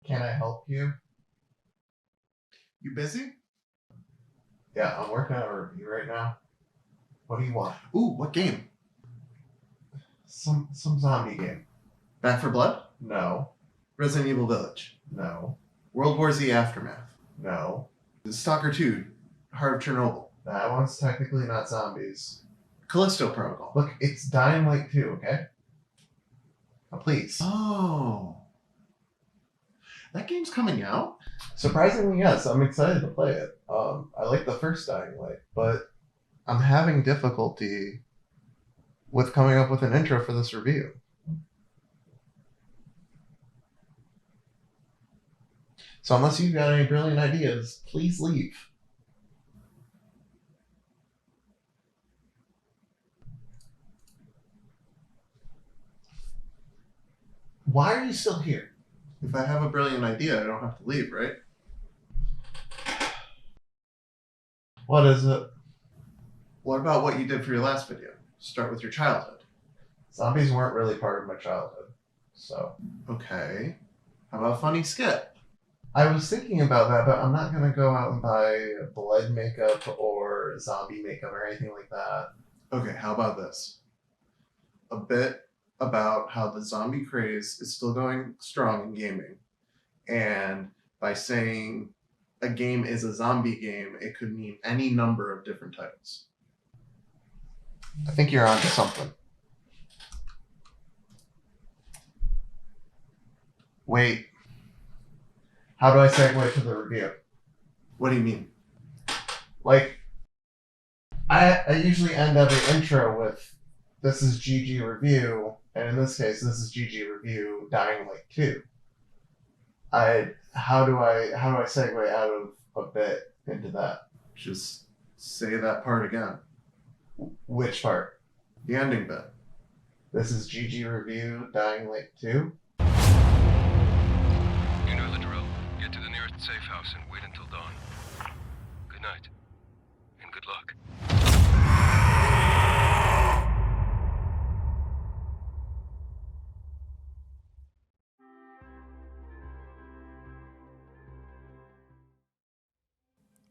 Can I help you? You busy? Yeah, I'm working on a review right now. What do you want? Ooh, what game? Some zombie game. Back for Blood? No. Resident Evil Village? No. World War Z Aftermath? No. Stalker 2, Heart of Chernobyl? That one's technically not zombies. Callisto Protocol? Look, it's Dying Light 2, okay? Now, please. Oh. That game's coming out? Surprisingly, yes. I'm excited to play it. I like the first Dying Light, but I'm having difficulty with coming up with an intro for this review. So unless you've got any brilliant ideas, please leave. Why are you still here? If I have a brilliant idea, I don't have to leave, right? What is it? What about what you did for your last video? Start with your childhood. Zombies weren't really part of my childhood, so. Okay. How about funny skit? I was thinking about that, but I'm not going to go out and buy blood makeup or zombie makeup or anything like that. Okay, how about this? A bit about how the zombie craze is still going strong in gaming. And by saying a game is a zombie game, it could mean any number of different titles. I think you're onto something. Wait. How do I segue to the review? What do you mean? Like, I usually end every intro with, this is GG Review, and in this case, this is GG Review Dying Light 2. How do I segue out of a bit into that? Just say that part again. Which part? The ending bit. This is GG Review Dying Light 2. You know the drill. Get to the nearest safe house and wait until dawn. Good night, and good luck.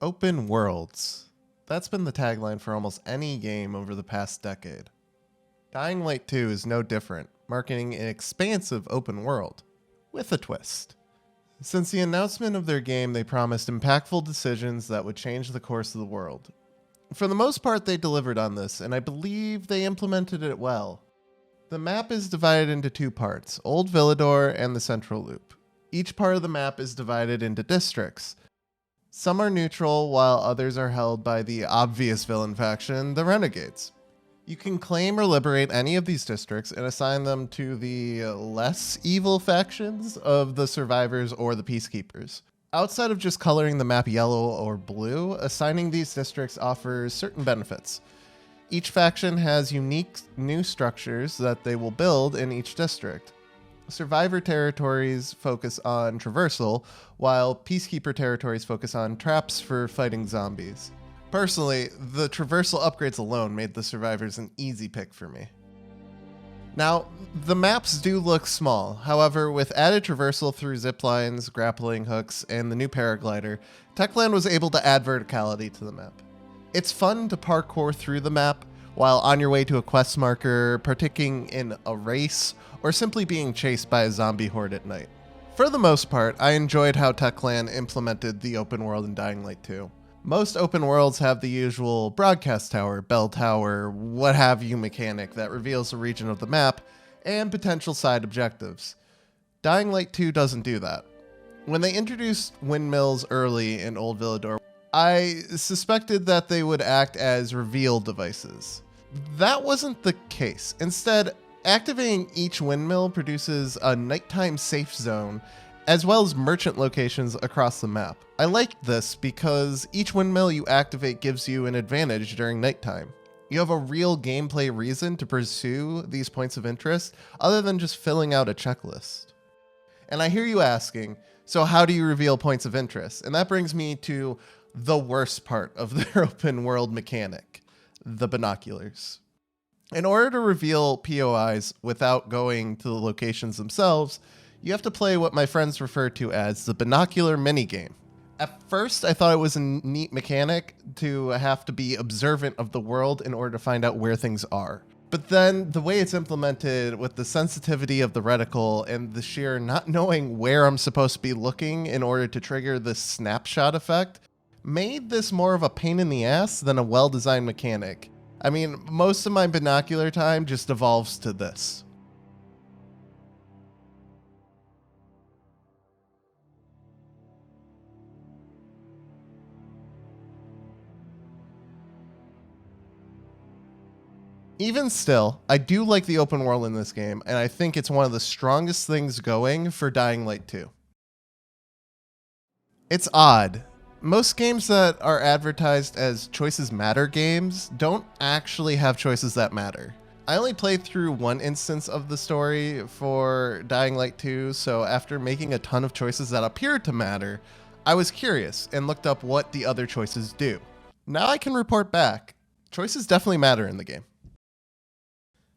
Open worlds. That's been the tagline for almost any game over the past decade. Dying Light 2 is no different, marketing an expansive open world, with a twist. Since the announcement of their game, they promised impactful decisions that would change the course of the world. For the most part, they delivered on this, and I believe they implemented it well. The map is divided into two parts, Old Villador and the Central Loop. Each part of the map is divided into districts. Some are neutral, while others are held by the obvious villain faction, the Renegades. You can claim or liberate any of these districts and assign them to the less evil factions of the survivors or the peacekeepers. Outside of just coloring the map yellow or blue, assigning these districts offers certain benefits. Each faction has unique new structures that they will build in each district. Survivor territories focus on traversal, while peacekeeper territories focus on traps for fighting zombies. Personally, the traversal upgrades alone made the survivors an easy pick for me. Now, the maps do look small. However, with added traversal through zip lines, grappling hooks, and the new paraglider, Techland was able to add verticality to the map. It's fun to parkour through the map while on your way to a quest marker, partaking in a race, or simply being chased by a zombie horde at night. For the most part, I enjoyed how Techland implemented the open world in Dying Light 2. Most open worlds have the usual broadcast tower, bell tower, what have you mechanic that reveals the region of the map and potential side objectives. Dying Light 2 doesn't do that. When they introduced windmills early in Old Villador, I suspected that they would act as reveal devices. That wasn't the case. Instead, activating each windmill produces a nighttime safe zone, as well as merchant locations across the map. I liked this because each windmill you activate gives you an advantage during nighttime. You have a real gameplay reason to pursue these points of interest, other than just filling out a checklist. And I hear you asking, so how do you reveal points of interest? And that brings me to the worst part of their open world mechanic, the binoculars. In order to reveal POIs without going to the locations themselves, You have to play what my friends refer to as the binocular minigame. At first, I thought it was a neat mechanic to have to be observant of the world in order to find out where things are. But then the way it's implemented with the sensitivity of the reticle and the sheer not knowing where I'm supposed to be looking in order to trigger this snapshot effect made this more of a pain in the ass than a well-designed mechanic. I mean, most of my binocular time just devolves to this. Even still, I do like the open world in this game, and I think it's one of the strongest things going for Dying Light 2. It's odd. Most games that are advertised as choices matter games don't actually have choices that matter. I only played through one instance of the story for Dying Light 2, so after making a ton of choices that appeared to matter, I was curious and looked up what the other choices do. Now I can report back. Choices definitely matter in the game.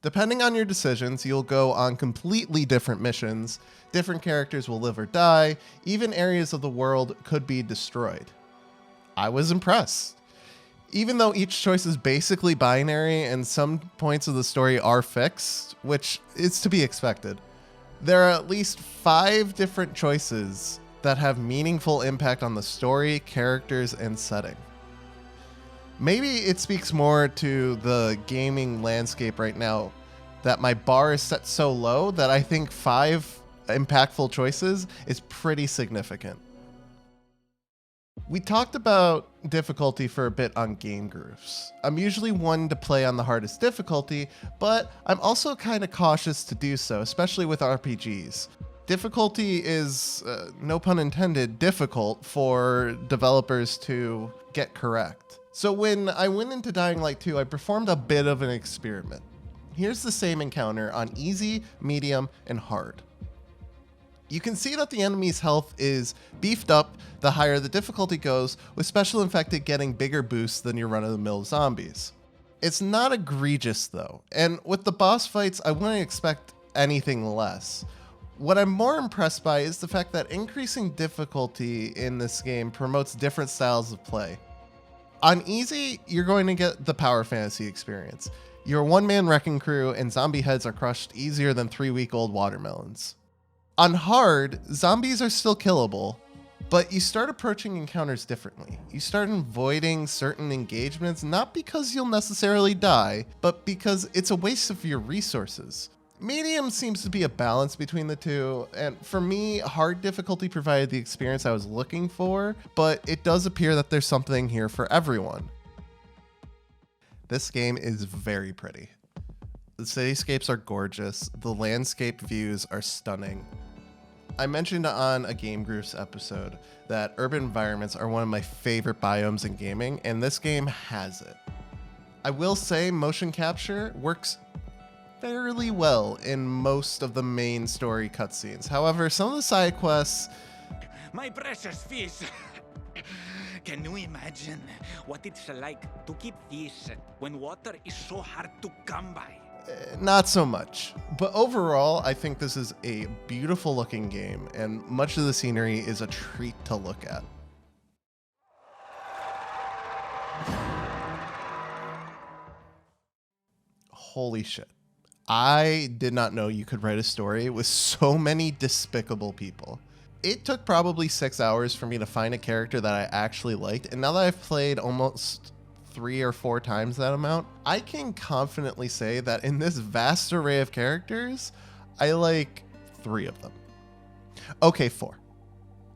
Depending on your decisions, you'll go on completely different missions, different characters will live or die, even areas of the world could be destroyed. I was impressed. Even though each choice is basically binary and some points of the story are fixed, which is to be expected, there are at least 5 different choices that have meaningful impact on the story, characters, and setting. Maybe it speaks more to the gaming landscape right now that my bar is set so low that I think 5 impactful choices is pretty significant. We talked about difficulty for a bit on Game Groofs. I'm usually one to play on the hardest difficulty, but I'm also kind of cautious to do so, especially with RPGs. Difficulty is, no pun intended, difficult for developers to get correct. So when I went into Dying Light 2, I performed a bit of an experiment. Here's the same encounter on easy, medium, and hard. You can see that the enemy's health is beefed up the higher the difficulty goes, with special infected getting bigger boosts than your run-of-the-mill zombies. It's not egregious though, and with the boss fights, I wouldn't expect anything less. What I'm more impressed by is the fact that increasing difficulty in this game promotes different styles of play. On easy, you're going to get the power fantasy experience. Your one-man wrecking crew and zombie heads are crushed easier than 3-week-old watermelons. On hard, zombies are still killable, but you start approaching encounters differently. You start avoiding certain engagements, not because you'll necessarily die, but because it's a waste of your resources. Medium seems to be a balance between the two, and for me, hard difficulty provided the experience I was looking for, but it does appear that there's something here for everyone. This game is very pretty. The cityscapes are gorgeous, the landscape views are stunning. I mentioned on a Game Groofs episode that urban environments are one of my favorite biomes in gaming, and this game has it. I will say motion capture works fairly well in most of the main story cutscenes. However, some of the side quests... My precious fish! Can you imagine what it's like to keep fish when water is so hard to come by? Not so much. But overall, I think this is a beautiful looking game, and much of the scenery is a treat to look at. Holy shit. I did not know you could write a story with so many despicable people. It took probably 6 hours for me to find a character that I actually liked, and now that I've played almost 3 or 4 times that amount, I can confidently say that in this vast array of characters, I like 3 of them. Okay, 4.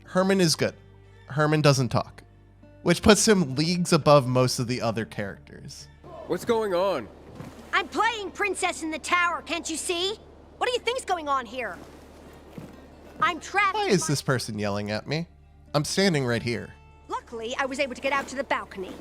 Herman is good. Herman doesn't talk, which puts him leagues above most of the other characters. What's going on? I'm playing Princess in the Tower, can't you see? What do you think's going on here? I'm trapped. Why is this person yelling at me? I'm standing right here. Luckily, I was able to get out to the balcony.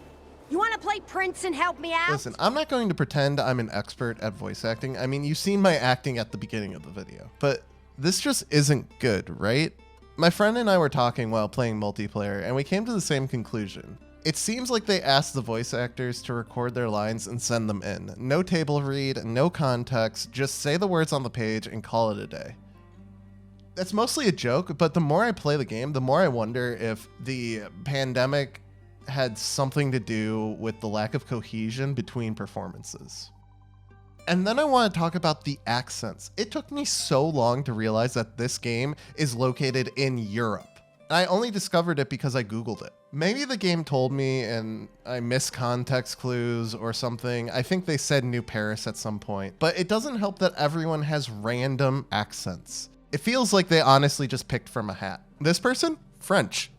You want to play Prince and help me out? Listen, I'm not going to pretend I'm an expert at voice acting. I mean, you've seen my acting at the beginning of the video. But this just isn't good, right? My friend and I were talking while playing multiplayer, and we came to the same conclusion. It seems like they asked the voice actors to record their lines and send them in. No table read, no context, just say the words on the page and call it a day. That's mostly a joke, but the more I play the game, the more I wonder if the pandemic had something to do with the lack of cohesion between performances. And then I want to talk about the accents. It took me so long to realize that this game is located in Europe. I only discovered it because I Googled it. Maybe the game told me and I missed context clues or something. I think they said New Paris at some point, but it doesn't help that everyone has random accents. It feels like they honestly just picked from a hat. This person? French.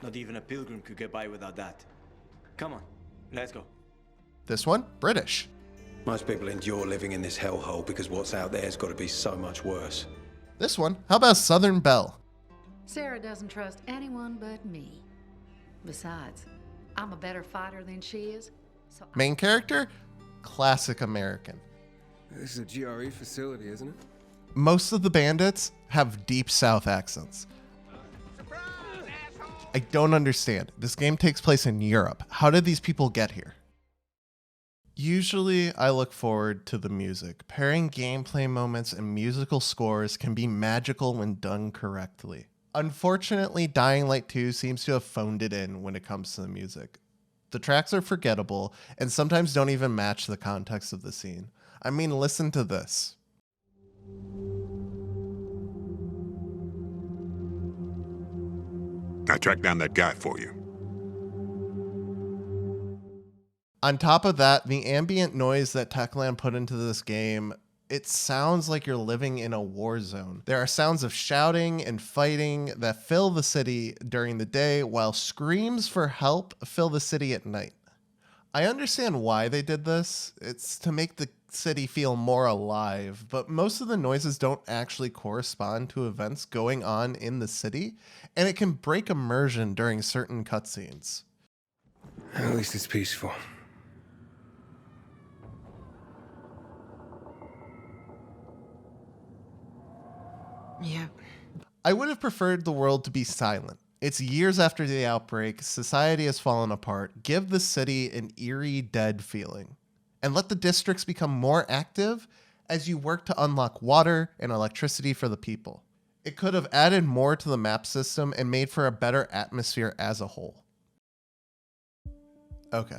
Not even a pilgrim could get by without that. Come on, let's go. This one? British. Most people endure living in this hellhole because what's out there has got to be so much worse. This one? How about Southern Belle? Sarah doesn't trust anyone but me. Besides, I'm a better fighter than she is, so Main character? Classic American. This is a GRE facility, isn't it? Most of the bandits have deep South accents. I don't understand. This game takes place in Europe. How did these people get here? Usually, I look forward to the music. Pairing gameplay moments and musical scores can be magical when done correctly. Unfortunately, Dying Light 2 seems to have phoned it in when it comes to the music. The tracks are forgettable and sometimes don't even match the context of the scene. I mean, listen to this. I tracked down that guy for you. On top of that, the ambient noise that Techland put into this game, it sounds like you're living in a war zone. There are sounds of shouting and fighting that fill the city during the day, while screams for help fill the city at night. I understand why they did this. It's to make the city feel more alive, but most of the noises don't actually correspond to events going on in the city, and it can break immersion during certain cutscenes. At least it's peaceful. yeah. I would have preferred the world to be silent. It's years after the outbreak, society has fallen apart. Give the city an eerie, dead feeling. And let the districts become more active as you work to unlock water and electricity for the people. It could have added more to the map system and made for a better atmosphere as a whole. Okay.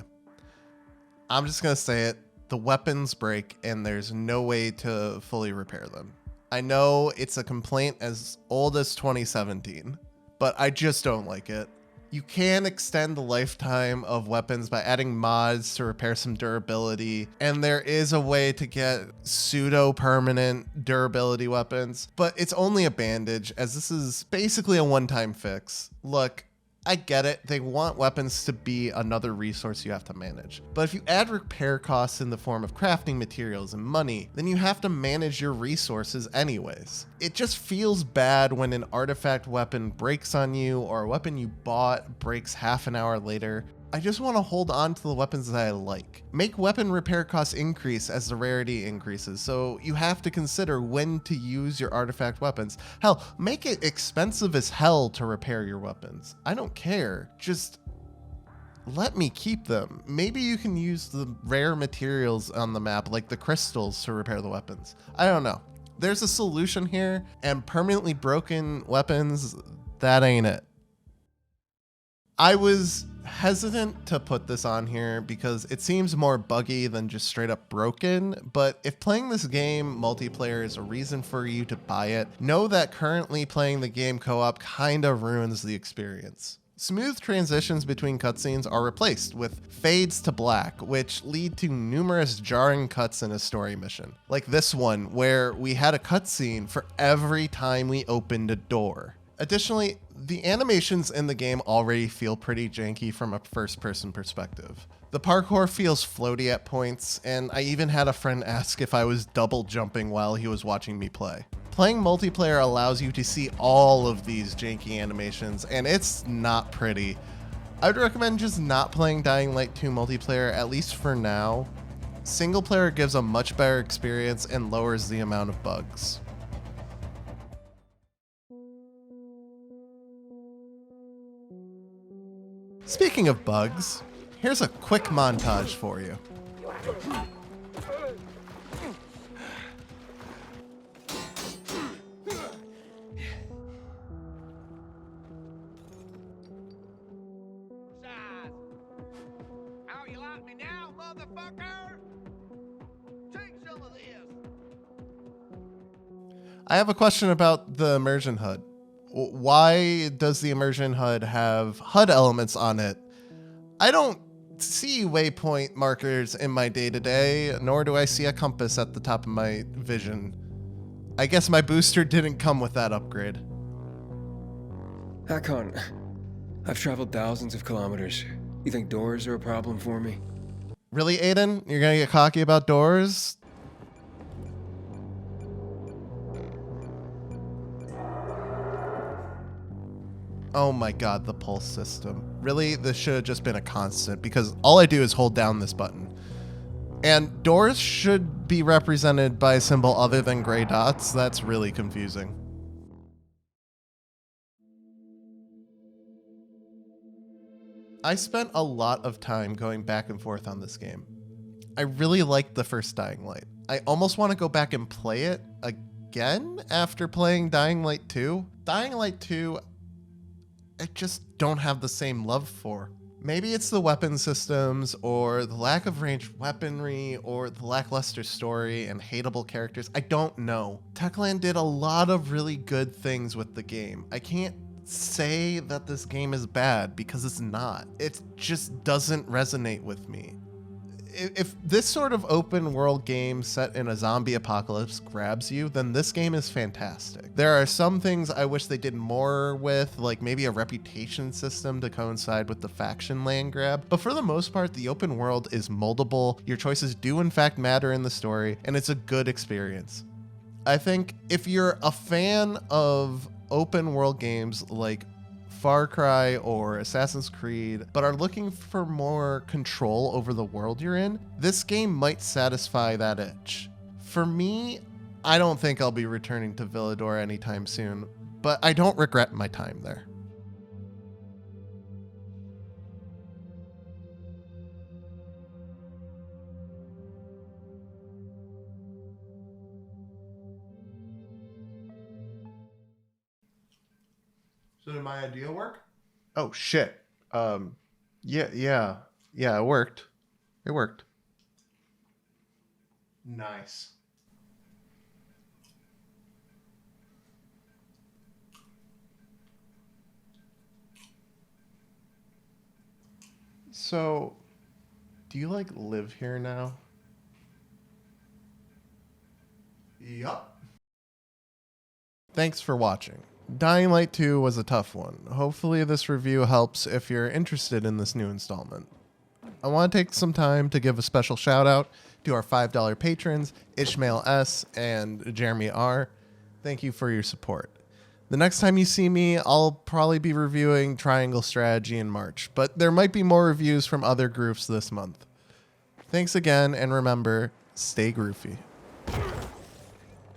I'm just going to say it. The weapons break and there's no way to fully repair them. I know it's a complaint as old as 2017, but I just don't like it. You can extend the lifetime of weapons by adding mods to repair some durability, and there is a way to get pseudo-permanent durability weapons, but it's only a bandage, as this is basically a one-time fix. Look, I get it, they want weapons to be another resource you have to manage. But if you add repair costs in the form of crafting materials and money, then you have to manage your resources anyways. It just feels bad when an artifact weapon breaks on you or a weapon you bought breaks half an hour later. I just want to hold on to the weapons that I like. Make weapon repair costs increase as the rarity increases, so you have to consider when to use your artifact weapons. Hell, make it expensive as hell to repair your weapons. I don't care. Just let me keep them. Maybe you can use the rare materials on the map, like the crystals, to repair the weapons. I don't know. There's a solution here, and permanently broken weapons, that ain't it. I was hesitant to put this on here because it seems more buggy than just straight up broken, but if playing this game multiplayer is a reason for you to buy it, know that currently playing the game co-op kinda ruins the experience. Smooth transitions between cutscenes are replaced with fades to black, which lead to numerous jarring cuts in a story mission. Like this one, where we had a cutscene for every time we opened a door. Additionally, the animations in the game already feel pretty janky from a first-person perspective. The parkour feels floaty at points, and I even had a friend ask if I was double jumping while he was watching me play. Playing multiplayer allows you to see all of these janky animations, and it's not pretty. I'd recommend just not playing Dying Light 2 multiplayer, at least for now. Single player gives a much better experience and lowers the amount of bugs. Speaking of bugs, here's a quick montage for you. I have a question about the immersion HUD. Why does the immersion HUD have HUD elements on it? I don't see waypoint markers in my day-to-day, nor do I see a compass at the top of my vision. I guess my booster didn't come with that upgrade. Hakon, I've traveled thousands of kilometers. You think doors are a problem for me? Really, Aiden? You're gonna get cocky about doors? Oh my god, the pulse system. Really? This should have just been a constant, because all I do is hold down this button. And doors should be represented by a symbol other than gray dots. That's really confusing. I spent a lot of time going back and forth on this game. I really liked the first Dying Light. I almost want to go back and play it again after playing Dying Light 2. Dying Light 2, I just don't have the same love for. Maybe it's the weapon systems, or the lack of ranged weaponry, or the lackluster story and hateable characters. I don't know. Techland did a lot of really good things with the game. I can't say that this game is bad, because it's not. It just doesn't resonate with me. If this sort of open world game set in a zombie apocalypse grabs you, then this game is fantastic. There are some things I wish they did more with, like maybe a reputation system to coincide with the faction land grab, but for the most part, the open world is moldable, your choices do in fact matter in the story, and it's a good experience. I think if you're a fan of open world games like Far Cry or Assassin's Creed, but are looking for more control over the world you're in, this game might satisfy that itch. For me, I don't think I'll be returning to Villador anytime soon, but I don't regret my time there. So did my idea work? Oh shit. Yeah, it worked. It worked. Nice. So, do you like live here now? Yup. Thanks for watching. Dying Light 2 was a tough one. Hopefully this review helps if you're interested in this new installment. I want to take some time to give a special shout out to our $5 patrons, Ishmael S. and Jeremy R. Thank you for your support. The next time you see me, I'll probably be reviewing Triangle Strategy in March, but there might be more reviews from other groups this month. Thanks again, and remember, stay groovy.